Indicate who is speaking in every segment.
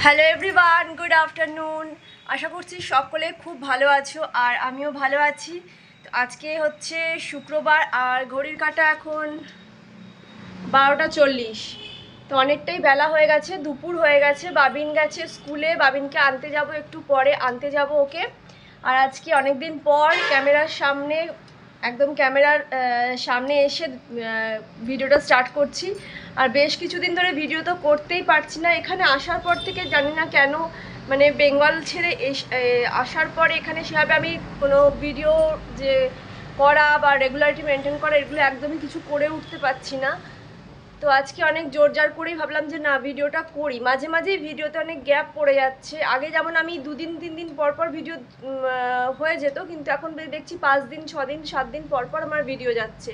Speaker 1: Hello everyone, good afternoon. আশা করছি সকলে খুব ভালো আছো আর আমিও ভালো আছি। তো আজকে হচ্ছে শুক্রবার আর ঘড়ির কাঁটা এখন 12টা 40। তো অনেকটাই বেলা হয়ে গেছে, দুপুর হয়ে গেছে। বাবিন গেছে স্কুলে, বাবিনকে আনতে যাব, একটু পরে আনতে যাব ওকে। আর আজকে অনেক দিন পর ক্যামেরার সামনে, একদম ক্যামেরার সামনে এসে ভিডিওটা স্টার্ট করছি। আর বেশ কিছুদিন ধরে ভিডিও তো করতেই পারছি না। এখানে আসার পর থেকে জানি না কেন, মানে বেঙ্গল ছেড়ে আসার পরে এখানে সেভাবে আমি কোনো ভিডিও যে করা বা রেগুলারিটি মেনটেন করা, এগুলো একদমই কিছু করে উঠতে পারছি না। তো আজকে অনেক জোরজার করেই ভাবলাম যে না, ভিডিওটা করি। মাঝে মাঝেই ভিডিওতে অনেক গ্যাপ পড়ে যাচ্ছে। আগে যেমন আমি 2 দিন 3 দিন পর পর ভিডিও হয়ে যেত, কিন্তু এখন দেখছি 5 দিন 6 দিন 7 দিন পর পর আমার ভিডিও যাচ্ছে।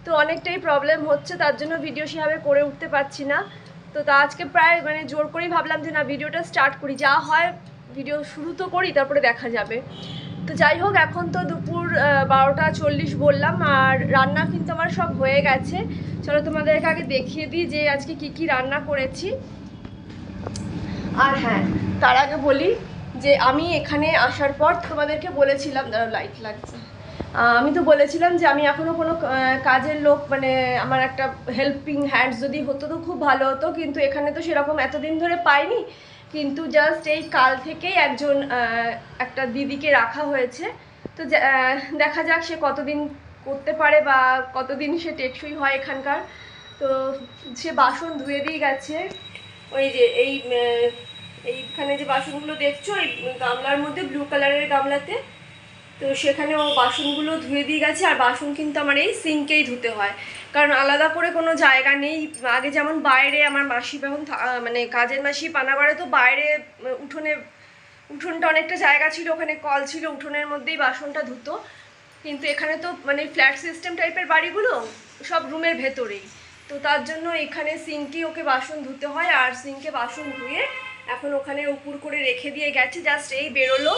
Speaker 1: তো অনেকটাই প্রবলেম হচ্ছে, তার জন্য ভিডিও সেভাবে করে উঠতে পারছি না। তো আজকে প্রায় মানে জোর করেই ভাবলাম যে না, ভিডিওটা স্টার্ট করি, যা হয় ভিডিও শুরু তো করি, তারপরে দেখা যাবে। তো যাই হোক, এখন তো দুপুর 12টা 40 বললাম, আর রান্না কিন্তু আমার সব হয়ে গেছে। চলো তোমাদেরকে আগে দেখিয়ে দিই যে আজকে কি কি রান্না করেছি। আর হ্যাঁ, তার আগে বলি যে আমি এখানে আসার পর তোমাদেরকে বলেছিলাম, দাঁড়াও লাইট লাগছে, আমি তো বলেছিলাম যে আমি এখনও কোনো কাজের লোক, মানে আমার একটা হেল্পিং হ্যান্ডস যদি হতো তো খুব ভালো হতো, কিন্তু এখানে তো সেরকম এতদিন ধরে পাইনি। কিন্তু জাস্ট এই কাল থেকেই একটা দিদিকে রাখা হয়েছে। তো দেখা যাক সে কতদিন করতে পারে বা কতদিন সে টেকসই হয় এখানকার। তো সে বাসন ধুয়ে দিয়ে গেছে। ওই যে এইখানে যে বাসনগুলো দেখছো, এই গামলার মধ্যে, ব্লু কালারের গামলাতে, তো সেখানে ও বাসনগুলো ধুয়ে দিয়ে গেছে। আর বাসন কিন্তু আমার এই সিঙ্কেই ধুতে হয়, কারণ আলাদা করে কোনো জায়গা নেই। আগে যেমন বাইরে আমার মাসি, যখন মানে কাজের মাসি পানাগড়ে, তো বাইরে উঠোনটা অনেকটা জায়গা ছিল, ওখানে কল ছিল, উঠোনের মধ্যেই বাসনটা ধুতো। কিন্তু এখানে তো মানে ফ্ল্যাট সিস্টেম টাইপের বাড়িগুলো, সব রুমের ভেতরেই। তো তার জন্য এখানে সিঙ্কেই ওকে বাসন ধুতে হয়। আর সিঙ্কে বাসন ধুয়ে এখন ওখানে উপর করে রেখে দিয়ে গেছে, জাস্ট এই বেরোলো।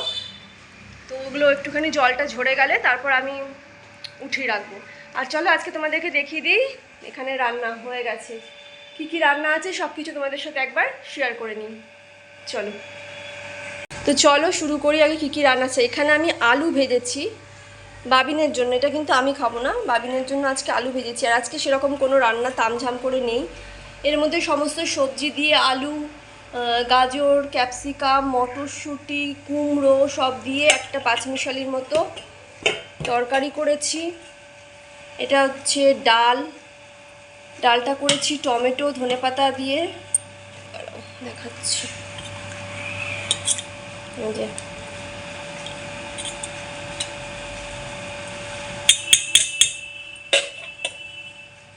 Speaker 1: তো ওগুলো একটুখানি জলটা ঝরে গেলে তারপর আমি উঠিয়ে রাখবো। আর চলো আজকে তোমাদেরকে দেখিয়ে দিই, এখানে রান্না হয়ে গেছে, কি কি রান্না আছে সব কিছু তোমাদের সাথে একবার শেয়ার করে নিই। চলো, তো চলো শুরু করি। আগে কি কি রান্না আছে, এখানে আমি আলু ভেজেছি বাবিনের জন্য। এটা কিন্তু আমি খাবো না, বাবিনের জন্য আজকে আলু ভেজেছি। আর আজকে সেরকম কোনো রান্না তামঝাম করে নেই। এর মধ্যে সমস্ত সবজি দিয়ে, আলু, গাজর, ক্যাপসিকাম, মটরশুঁটি, কুমড়ো সব দিয়ে একটা পাঁচমিশালির মতো তরকারি করেছি। এটা হচ্ছে ডালটা করেছি টমেটো ধনেপাতা দিয়ে, দেখাচ্ছি এই যে।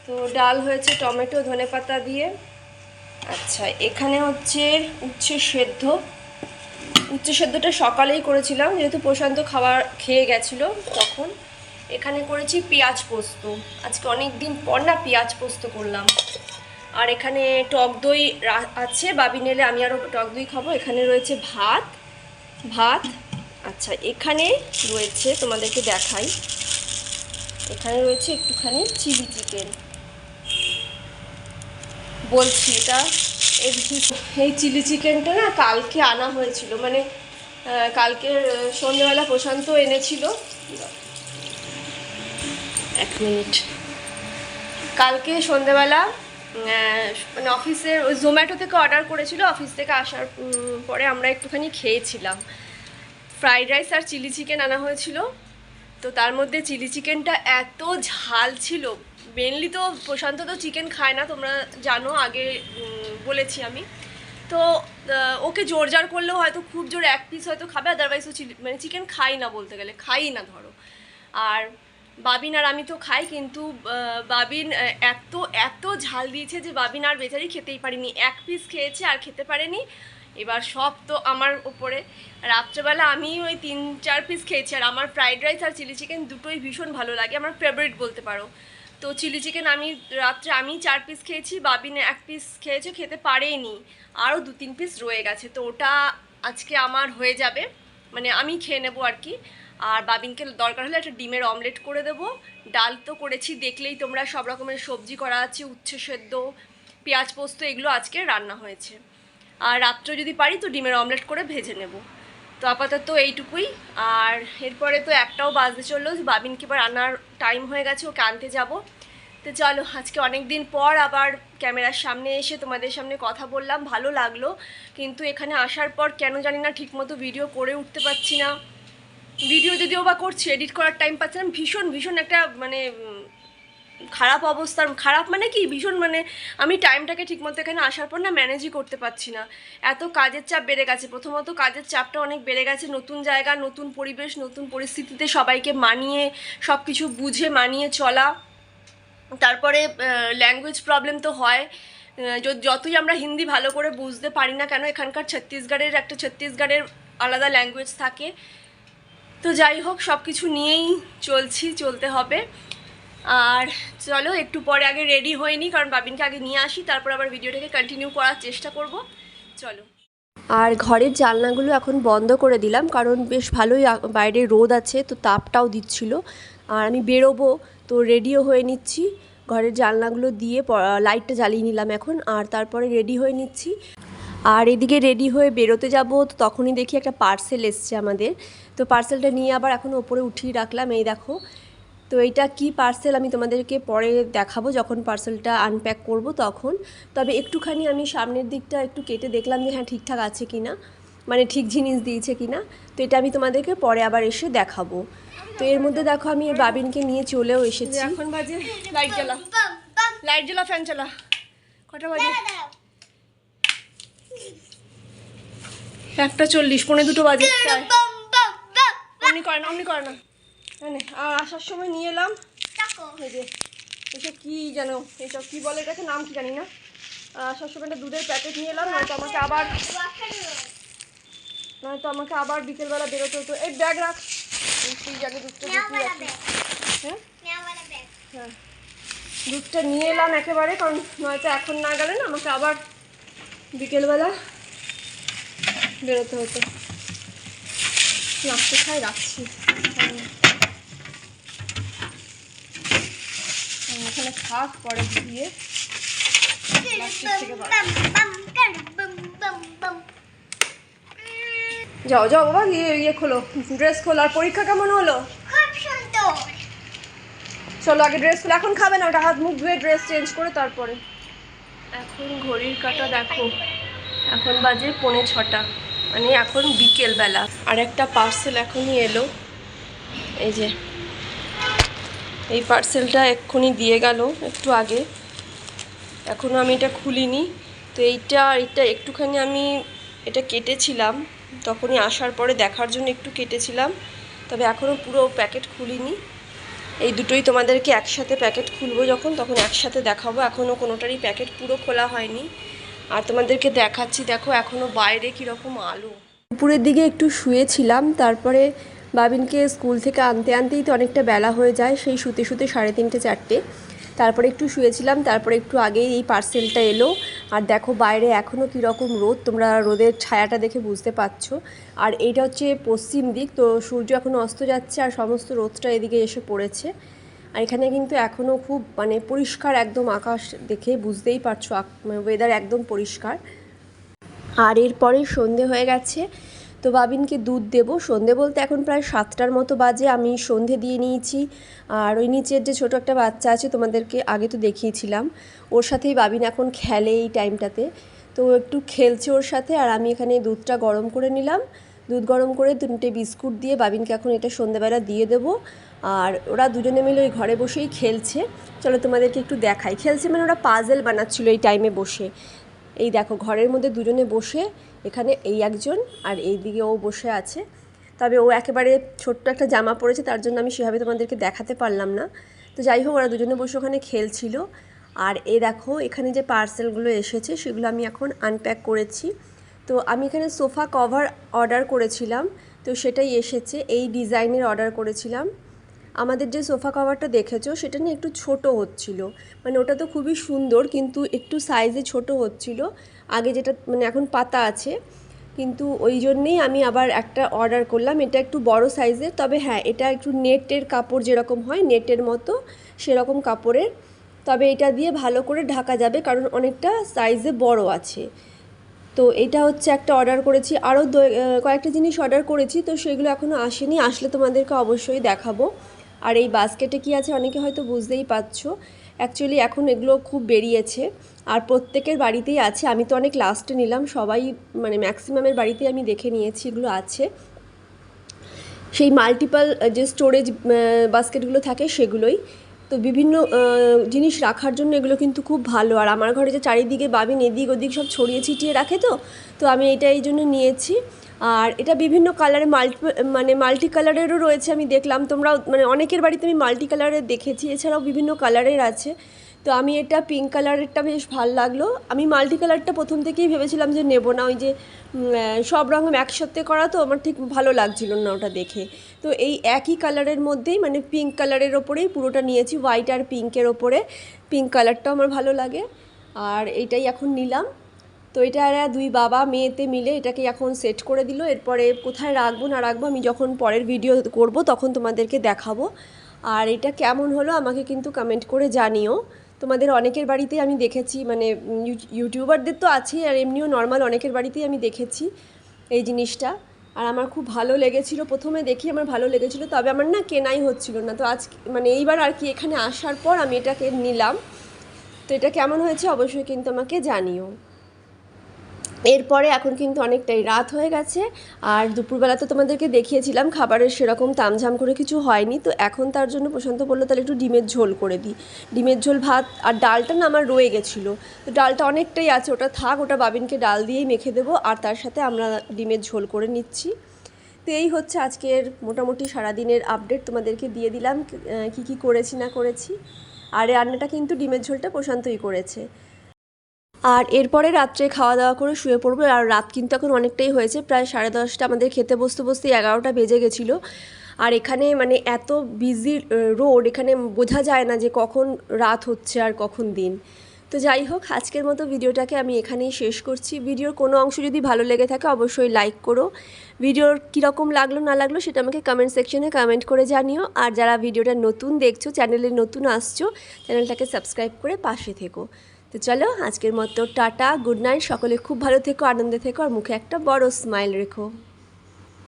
Speaker 1: তো ডাল হয়েছে টমেটো ধনেপাতা দিয়ে। আচ্ছা, এখানে হচ্ছে উচ্ছে সেদ্ধটা সকালেই করেছিলাম, যেহেতু প্রশান্ত খাবার খেয়ে গেছিলো তখন। এখানে করেছি পেঁয়াজ পোস্ত, আজকে অনেক দিন পর না পেঁয়াজ পোস্ত করলাম। আর এখানে টক দই আছে, বাবিন এলে আমি আরও টক দই খাবো। এখানে রয়েছে ভাত। আচ্ছা, এখানে রয়েছে, তোমাদেরকে দেখাই, এখানে রয়েছে একটুখানি চিলি চিকেন। বলছি এটা, এই চিলি চিকেনটা না কালকে আনা হয়েছিল, মানে কালকে সন্ধ্যেবেলা প্রশান্ত এনেছিল। 1 মিনিট। কালকে সন্ধ্যেবেলা মানে অফিসের ওই জোম্যাটো থেকে অর্ডার করেছিল, অফিস থেকে আসার পরে আমরা একটুখানি খেয়েছিলাম। ফ্রাইড রাইস আর চিলি চিকেন আনা হয়েছিল। তো তার মধ্যে চিলি চিকেনটা এত ঝাল ছিল। মেনলি তো প্রশান্ত তো চিকেন খায় না, তোমরা জানো, আগে বলেছি আমি। তো ওকে জোর করলেও হয়তো খুব জোর 1 পিস হয়তো খাবে, আদারওয়াইজ ও মানে চিকেন খাই না, বলতে গেলে খাই না ধরো। আর বাবিন আর আমি তো খাই, কিন্তু বাবিন এত ঝাল দিয়েছে যে বাবিন আর বেচারি খেতেই পারেনি, 1 পিস খেয়েছে আর খেতে পারেনি। এবার সব তো আমার ওপরে। রাত্রেবেলা আমি ওই 3-4 পিস খেয়েছি। আর আমার ফ্রাইড রাইস আর চিলি চিকেন দুটোই ভীষণ ভালো লাগে, আমার ফেভারিট বলতে পারো। তো চিলি চিকেন রাত্রে আমি 4 পিস খেয়েছি, বাবিন 1 পিস খেয়েছে, খেতে পারেনি, আরও 2-3 পিস রয়ে গেছে। তো ওটা আজকে আমার হয়ে যাবে, মানে আমি খেয়ে নেবো আর কি। আর বাবিনকে দরকার হলে একটা ডিমের অমলেট করে দেবো। ডাল তো করেছি, দেখলেই তোমরা, সব রকমের সবজি করা আছে, উচ্ছে সেদ্ধ, পেঁয়াজ পোস্ত, এগুলো আজকে রান্না হয়েছে। আর রাত্রে যদি পারি তো ডিমের অমলেট করে ভেজে নেব। তো আপাতত এইটুকুই। আর এরপরে তো একটাও বাজতে চললো, বাবিনকে এবার আনার টাইম হয়ে গেছে, ওকে আনতে যাব। তো চলো, আজকে অনেক দিন পর আবার ক্যামেরার সামনে এসে তোমাদের সামনে কথা বললাম, ভালো লাগলো। কিন্তু এখানে আসার পর কেন জানি না ঠিকমতো ভিডিও করে উঠতে পারছি না। ভিডিও যদিও বা করছি, এডিট করার টাইম পাচ্ছিলাম। ভীষণ ভীষণ একটা মানে খারাপ অবস্থার, খারাপ মানে কি ভীষণ, মানে আমি টাইমটাকে ঠিকমতো এখানে আসার পর না ম্যানেজই করতে পারছি না। এত কাজের চাপ বেড়ে গেছে, প্রথমত কাজের চাপটা অনেক বেড়ে গেছে। নতুন জায়গা, নতুন পরিবেশ, নতুন পরিস্থিতিতে সবাইকে মানিয়ে সব কিছু বুঝে মানিয়ে চলা। তারপরে ল্যাঙ্গুয়েজ প্রবলেম তো হয়, যতই আমরা হিন্দি ভালো করে বুঝতে পারি না কেন, এখানকার ছত্তিশগড়ের আলাদা ল্যাঙ্গুয়েজ থাকে। তো যাই হোক, সব কিছু নিয়েই চলতে হবে। আর চলো, একটু পরে আগে রেডি হয়নি, কারণ বাবিনকে আগে নিয়ে আসি, তারপর আবার ভিডিওটাকে কন্টিনিউ করার চেষ্টা করব। চলো। আর ঘরের জানলাগুলো এখন বন্ধ করে দিলাম, কারণ বেশ ভালোই বাইরে রোদ আছে, তো তাপটাও দিচ্ছিল। আর আমি বেরোবো, তো রেডিও হয়ে নিচ্ছি। ঘরের জানলাগুলো দিয়ে লাইটটা জ্বালিয়ে নিলাম এখন, আর তারপরে রেডি হয়ে নিচ্ছি। আর এদিকে রেডি হয়ে বেরোতে যাব, তো তখনই দেখি একটা পার্সেল এসছে আমাদের। তো পার্সেলটা নিয়ে আবার এখন ওপরে উঠিয়ে রাখলাম, এই দেখো। তো এইটা কি পার্সেল আমি তোমাদেরকে পরে দেখাবো, যখন পার্সেলটা আনপ্যাক করব তখন। তবে একটুখানি আমি সামনের দিকটা একটু কেটে দেখলাম যে হ্যাঁ ঠিকঠাক আছে কি না, মানে ঠিক জিনিস দিয়েছে কি না। তো এটা আমি তোমাদেরকে পরে আবার এসে দেখাবো। তো এর মধ্যে দেখো আমি বাবিনকে নিয়ে চলেও এসেছি। এখন বাজে লাইট জ্বালা ফ্যান চালা। কটা বাজে? 1:40, 1:45 বাজে। অমনি করে না। আর আসার সময় নিয়ে এলাম এই যে এসব কি জানো, এসব কি বলে এটাকে, নাম কি জানি না। আসার সময় একটা দুধের প্যাকেট নিয়ে এলাম, নয়তো আমাকে আবার বিকেলবেলা বেরোতে হতো। এই ব্যাগ রাখ, সেই জায়গায় দুধটা ঢুকিয়ে রাখি। হ্যাঁ, দুধটা নিয়ে এলাম একেবারে, কারণ নয়তো এখন না গেলে না আমাকে আবার বিকেলবেলা বেরোতে হতো। রাখতে রাখছি এখানে থাক, পরে দিয়ে যাও বাবা, ইয়ে খোলো, ড্রেস খোলো। আর পরীক্ষা কেমন হলো? চলো আগে ড্রেস খোলো, এখন খাবে না, ওটা হাত মুখ ধুয়ে ড্রেস চেঞ্জ করে তারপরে। এখন ঘড়ির কাঁটা দেখো, এখন বাজে 5:45, মানে এখন বিকেলবেলা। আর একটা পার্সেল এখনই এলো, এই যে এই পার্সেলটা এক্ষুনি দিয়ে গেল একটু আগে, এখনও আমি এটা খুলিনি। তো এইটা একটুখানি আমি এটা কেটেছিলাম, তখনই আসার পরে দেখার জন্য একটু কেটেছিলাম, তবে এখনও পুরো প্যাকেট খুলিনি। এই দুটোই তোমাদেরকে একসাথে প্যাকেট খুলবো যখন, তখন একসাথে দেখাবো। এখনও কোনোটারই প্যাকেট পুরো খোলা হয়নি। আর তোমাদেরকে দেখাচ্ছি, দেখো এখনও বাইরে কীরকম আলো। দুপুরের দিকে একটু শুয়েছিলাম, তারপরে বাবিনকে স্কুল থেকে আনতেই তো অনেকটা বেলা হয়ে যায়, সেই শুতে 3:30 4টে। তারপরে একটু শুয়েছিলাম, তারপরে একটু আগেই এই পার্সেলটা এলো। আর দেখো বাইরে এখনও কীরকম রোদ, তোমরা রোদের ছায়াটা দেখে বুঝতে পারছো। আর এইটা হচ্ছে পশ্চিম দিক, তো সূর্য এখনও অস্ত যাচ্ছে আর সমস্ত রোদটা এদিকে এসে পড়েছে। আর এখানে কিন্তু এখনও খুব মানে পরিষ্কার একদম আকাশ, দেখে বুঝতেই পারছো ওয়েদার একদম পরিষ্কার। আর এরপরেই সন্ধে হয়ে গেছে, তো বাবিনকে দুধ দেবো। সন্ধে বলতে এখন প্রায় 7টার মতো বাজে, আমি সন্ধে দিয়ে নিয়েছি। আর ওই নিচের যে ছোটো একটা বাচ্চা আছে, তোমাদেরকে আগে তো দেখিয়েছিলাম, ওর সাথেই বাবিন এখন খেলে এই টাইমটাতে। তো একটু খেলছে ওর সাথে, আর আমি এখানে দুধটা গরম করে নিলাম। দুধ গরম করে 2টে বিস্কুট দিয়ে বাবিনকে এখন এটা সন্ধেবেলা দিয়ে দেবো। আর ওরা দুজনে মিলে ওই ঘরে বসেই খেলছে। চলো তোমাদেরকে একটু দেখাই। খেলছে মানে ওরা পাজেল বানাচ্ছিলো এই টাইমে বসে। এই দেখো ঘরের মধ্যে দুজনে বসে, এখানে এই একজন আর এই দিকে ও বসে আছে। তবে ও একেবারে ছোট্ট একটা জামা পরেছে, তার জন্য আমি সেভাবে তোমাদেরকে দেখাতে পারলাম না। তো যাই হোক, ওরা দুজনে বসে ওখানে খেলছিল। আর এই দেখো এখানে যে পার্সেলগুলো এসেছে সেগুলো আমি এখন আনপ্যাক করেছি। তো আমি এখানে সোফা কভার অর্ডার করেছিলাম, তো সেটাই এসেছে। এই ডিজাইনের অর্ডার করেছিলাম। আমাদের যে সোফা কভারটা দেখেছো সেটা নিয়ে একটু ছোট হচ্ছিল, মানে ওটা তো খুবই সুন্দর কিন্তু একটু সাইজে ছোট হচ্ছিল আগে, যেটা মানে এখন পাতা আছে। কিন্তু ওই জন্যেই আমি আবার একটা অর্ডার করলাম, এটা একটু বড় সাইজের। তবে হ্যাঁ, এটা একটু নেটের কাপড় যেরকম হয় নেটের মতো সেরকম কাপড়ের। তবে এটা দিয়ে ভালো করে ঢাকা যাবে, কারণ অনেকটা সাইজে বড় আছে। তো এটা হচ্ছে একটা অর্ডার করেছি, আরও কয়েকটা জিনিস অর্ডার করেছি, তো সেগুলো এখনও আসেনি, আসলে তোমাদেরকে অবশ্যই দেখাবো। আর এই বাস্কেটে কি আছে অনেকে হয়তো বুঝতেই পারছো, অ্যাকচুয়ালি এখন এগুলো খুব বেরিয়েছে আর প্রত্যেকের বাড়িতেই আছে। আমি তো অনেক লাস্টে নিলাম, সবাই মানে ম্যাক্সিমামের বাড়িতেই আমি দেখে নিয়েছি এগুলো আছে। সেই মাল্টিপল যে স্টোরেজ বাস্কেটগুলো থাকে সেগুলোই, তো বিভিন্ন জিনিস রাখার জন্য এগুলো কিন্তু খুব ভালো। আর আমার ঘরে যে চারিদিকে বাবিন এদিক ওদিক সব ছড়িয়ে ছিটিয়ে রাখে, তো আমি এটা এই জন্য নিয়েছি। আর এটা বিভিন্ন কালারে মাল্টি কালারেরও রয়েছে, আমি দেখলাম তোমরাও মানে অনেকের বাড়িতে আমি মাল্টি কালারের দেখেছি, এছাড়াও বিভিন্ন কালারের আছে। তো আমি এটা পিঙ্ক কালারেরটা বেশ ভালো লাগলো। আমি মাল্টি কালারটা প্রথম থেকেই ভেবেছিলাম যে নেব না, ওই যে সব রঙ একসাথে করা, তো আমার ঠিক ভালো লাগছিল না ওটা দেখে। তো এই একই কালারের মধ্যেই মানে পিঙ্ক কালারের ওপরেই পুরোটা নিয়েছি, হোয়াইট আর পিঙ্কের ওপরে। পিঙ্ক কালারটাও আমার ভালো লাগে, আর এইটাই এখন নিলাম। তো এটা এরা দুই বাবা মেয়েতে মিলে এটাকে এখন সেট করে দিল। এরপরে কোথায় রাখবো না রাখবো আমি যখন পরের ভিডিও করব তখন তোমাদেরকে দেখাবো। আর এটা কেমন হলো আমাকে কিন্তু কমেন্ট করে জানিও। তোমাদের অনেকের বাড়িতেই আমি দেখেছি, মানে ইউটিউবারদের তো আছেই, আর এমনিও নর্মাল অনেকের বাড়িতেই আমি দেখেছি এই জিনিসটা। আর আমার খুব ভালো লেগেছিলো, প্রথমে দেখি আমার ভালো লেগেছিলো, তবে আমার না কেনাই হচ্ছিল না। তো আজ মানে এইবার আর কি এখানে আসার পর আমি এটাকে নিলাম। তো এটা কেমন হয়েছে অবশ্যই কিন্তু আমাকে জানিও। এরপরে এখন কিন্তু অনেকটাই রাত হয়ে গেছে, আর দুপুরবেলা তো তোমাদেরকে দেখিয়েছিলাম খাবারের সেরকম তামঝাম করে কিছু হয়নি। তো এখন তার জন্য প্রশান্ত বললো তাহলে একটু ডিমের ঝোল করে দিই। ডিমের ঝোল ভাত আর ডালটা না আমার রয়ে গেছিলো, তো ডালটা অনেকটাই আছে, ওটা থাক, ওটা বাবিনকে ডাল দিয়েই মেখে দেবো, আর তার সাথে আমরা ডিমের ঝোল করে নিচ্ছি। তো এই হচ্ছে আজকের মোটামুটি সারাদিনের আপডেট, তোমাদেরকে দিয়ে দিলাম কী করেছি না করেছি। আর রান্নাটা কিন্তু ডিমের ঝোলটা প্রশান্তই করেছে। আর এরপরে রাত্রে খাওয়া দাওয়া করে শুয়ে পড়বো। আর রাত কিন্তু এখন অনেকটাই হয়েছে, প্রায় 10:30, আমাদের খেতে বসতে 11টা বেজে গেছিলো। আর এখানে মানে এত বিজি রোড, এখানে বোঝা যায় না যে কখন রাত হচ্ছে আর কখন দিন। তো যাই হোক, আজকের মতো ভিডিওটাকে আমি এখানেই শেষ করছি। ভিডিওর কোনো অংশ যদি ভালো লেগে থাকে অবশ্যই লাইক করো। ভিডিওর কীরকম লাগলো না লাগলো সেটা আমাকে কমেন্ট সেকশনে কমেন্ট করে জানিও। আর যারা ভিডিওটা নতুন দেখছো, চ্যানেলে নতুন আসছো, চ্যানেলটাকে সাবস্ক্রাইব করে পাশে থেকো। তো চলো আজকের মতো টাটা, গুড নাইট, সকলে খুব ভালো থেকো, আনন্দে থেকো, আর মুখে একটা বড় স্মাইল রেখো।